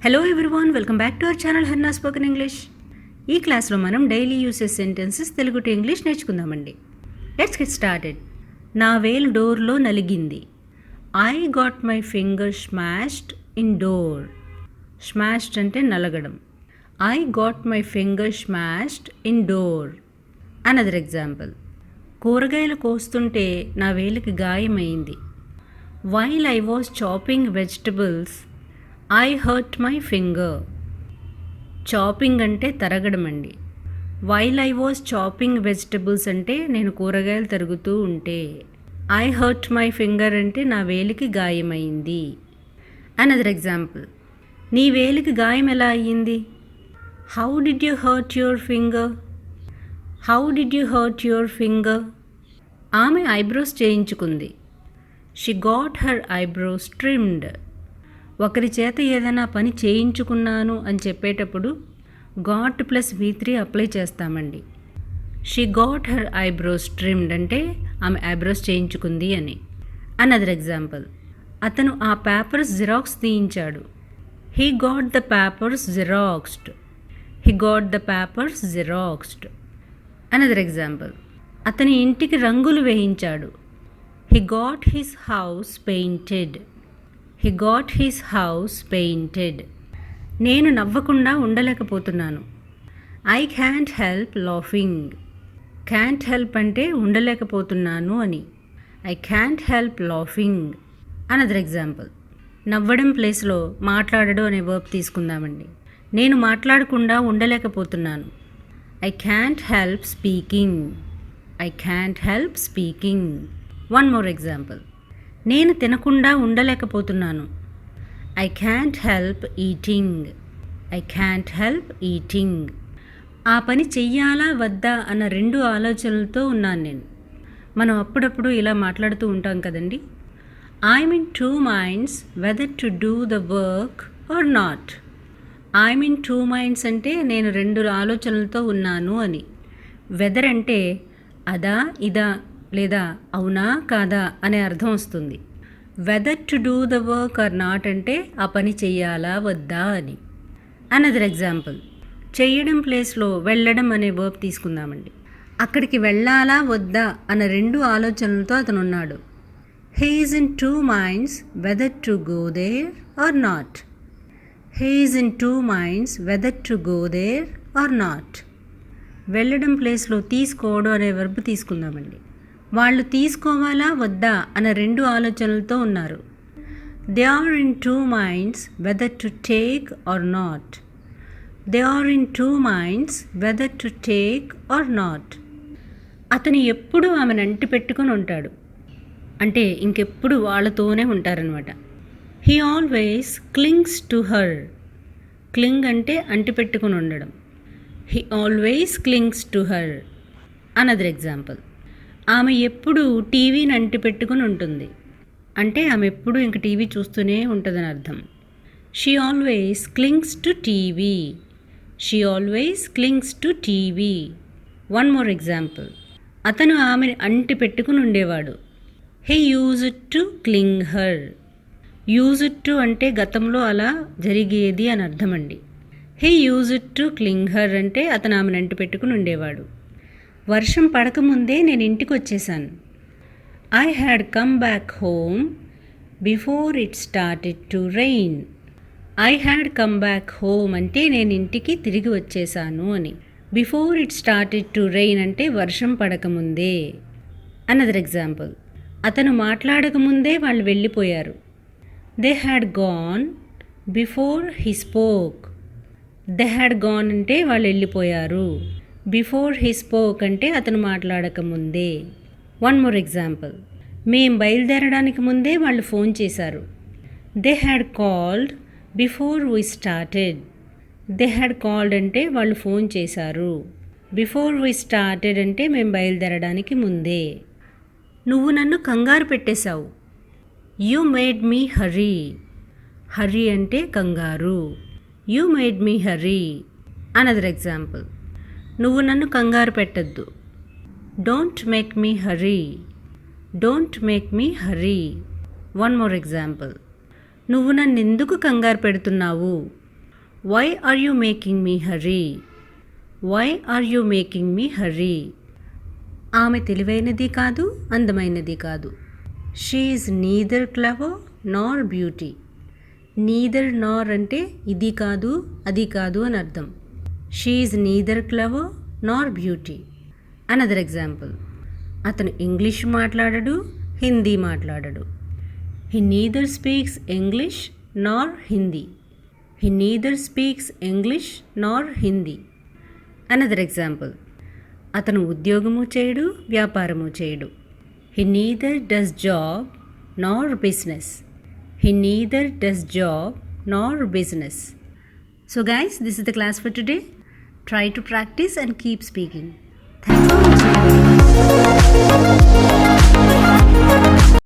Hello everyone, welcome back to our channel Harna spoken English. ఈ క్లాస్లో మనం daily uses sentences Telugu to English నేర్చుకుందామండి. Let's get started. నా వేలు డోర్లో నలిగింది. I got my finger smashed in door. Smashed అంటే నలగడం. I got my finger smashed in door. Another example. కూరగాయలు కోస్తుంటే నా వేలికి గాయమైంది. While I was chopping vegetables I hurt my finger. Chopping అంటే తరగడం అండి. While I was chopping vegetables అంటే నేను కూరగాయలు తరుగుతూ ఉంటే. ఐ హర్ట్ మై ఫింగర్ అంటే నా వేలికి గాయమైంది. Another example. నీ వేలికి గాయం ఎలా అయ్యింది? How did you hurt your finger? How did you hurt your finger? ఆమె ఐబ్రోస్ చేయించుకుంది. She got her eyebrows trimmed. ఒకరి చేత ఏదైనా పని చేయించుకున్నాను అని చెప్పేటప్పుడు గాట్ ప్లస్ V3 అప్లై చేస్తామండి. She got her eyebrows trimmed అంటే ఆమె ఐబ్రోస్ చేయించుకుంది అని. Another example. అతను ఆ పేపర్స్ జిరాక్స్ తీయించాడు. He got the papers xeroxed. He got the papers xeroxed. Another example. అతని ఇంటికి రంగులు వేయించాడు. He got his house painted. He got his house painted. నేను నవ్వకుండా ఉండలేకపోతున్నాను. I can't help laughing. Can't help అంటే ఉండలేకపోతున్నాను అని. I can't help laughing. Another example. నవ్వడం ప్లేస్లో మాట్లాడడం అనే వర్బ్ తీసుకుందామండి. నేను మాట్లాడకుండా ఉండలేకపోతున్నాను. I can't help speaking. I can't help speaking. One more example. నేను తినకుండా ఉండలేకపోతున్నాను. I can't help eating. I can't help eating. ఆ పని చెయ్యాలా వద్దా అన్న రెండు ఆలోచనలతో ఉన్నాను నేను. మనం అప్పుడప్పుడు ఇలా మాట్లాడుతూ ఉంటాం కదండి. I'm in two minds whether to do the work or not. I'm in two minds అంటే నేను రెండు ఆలోచనలతో ఉన్నాను అని. వెదర్ అంటే అదా ఇదా లేదా అవునా కాదా అనే అర్థం వస్తుంది. Whether to do the work or not అంటే ఆ పని చెయ్యాలా వద్దా అని. Another example. చెయ్యడం ప్లేస్లో వెళ్ళడం అనే వర్బ్ తీసుకుందామండి. అక్కడికి వెళ్ళాలా వద్దా అన్న రెండు ఆలోచనలతో అతను ఉన్నాడు. He is in two minds whether to go there or not. He is in two minds whether to go there or not. వెళ్ళడం ప్లేస్లో తీసుకోవడం అనే వర్బ్ తీసుకుందామండి. వాళ్ళు తీసుకోవాలా వద్దా అన్న రెండు ఆలోచనలతో ఉన్నారు. They are in two minds whether to take or not. They are in two minds whether to take or not. అతను ఎప్పుడూ ఆమెను అంటి పెట్టుకొని ఉంటాడు. అంటే ఇంకెప్పుడు వాళ్ళతోనే ఉంటారనమాట. He always clings to her. Cling అంటే అంటి పెట్టుకొని ఉండడం. He always clings to her. Another example. ఆమె ఎప్పుడు టీవీని అంటి పెట్టుకుని ఉంటుంది. అంటే ఆమె ఎప్పుడు ఇంక టీవీ చూస్తూనే ఉంటుందని అర్థం. She always clings to TV. She always clings to TV. One more example. అతను ఆమెను అంటి పెట్టుకుని ఉండేవాడు. He used to క్లింగ్ her. Used to అంటే గతంలో అలా జరిగేది అని అర్థం అండి. హీ యూజ్డ్ టు క్లింగ్ హర్ అంటే అతను ఆమెను అంటి పెట్టుకుని ఉండేవాడు. వర్షం పడకముందే నేను ఇంటికి వచ్చేసాను. I had come back home before it started to rain. I had come back home అంటే నేను ఇంటికి తిరిగి వచ్చేసాను అని. Before it started to rain అంటే వర్షం పడకముందే. Another example. అతను మాట్లాడకముందే వాళ్ళు వెళ్ళిపోయారు. They had gone before he spoke. They had gone అంటే వాళ్ళు వెళ్ళిపోయారు. బిఫోర్ హీ స్పోక్ అంటే అతను మాట్లాడకముందే. One more example. మేం బయలుదేరడానికి ముందే వాళ్ళు ఫోన్ చేశారు. They had called before we started. They had called అంటే వాళ్ళు ఫోన్ చేశారు. బిఫోర్ వీ స్టార్టెడ్ అంటే మేము బయలుదేరడానికి ముందే. నువ్వు నన్ను కంగారు పెట్టేశావు. యూ మేడ్ మీ హరీ. హరీ అంటే కంగారు. You made me hurry. Another example. నువ్వు నన్ను కంగారు పెట్టద్దు. Don't make me hurry. Don't make me hurry. One more example. నువ్వు నన్ను ఎందుకు కంగారు పెడుతున్నావు? Why are you making me hurry? Why are you making me hurry? ఆమె తెలివైనది కాదు, అందమైనది కాదు. She is neither clever nor beauty. Neither nor అంటే ఇది కాదు అది కాదు అని అర్థం. She is neither clever nor beauty. Another example, అతను ఇంగ్లీష్ మాట్లాడడు, హిందీ మాట్లాడడు. He neither speaks English nor Hindi. He neither speaks English nor Hindi. Another example, అతను ఉద్యోగము చేయడు, వ్యాపారము చేయడు. He neither does job nor business. He neither does job nor business. So guys, this is the class for today. Try to practice and keep speaking. Thanks for watching.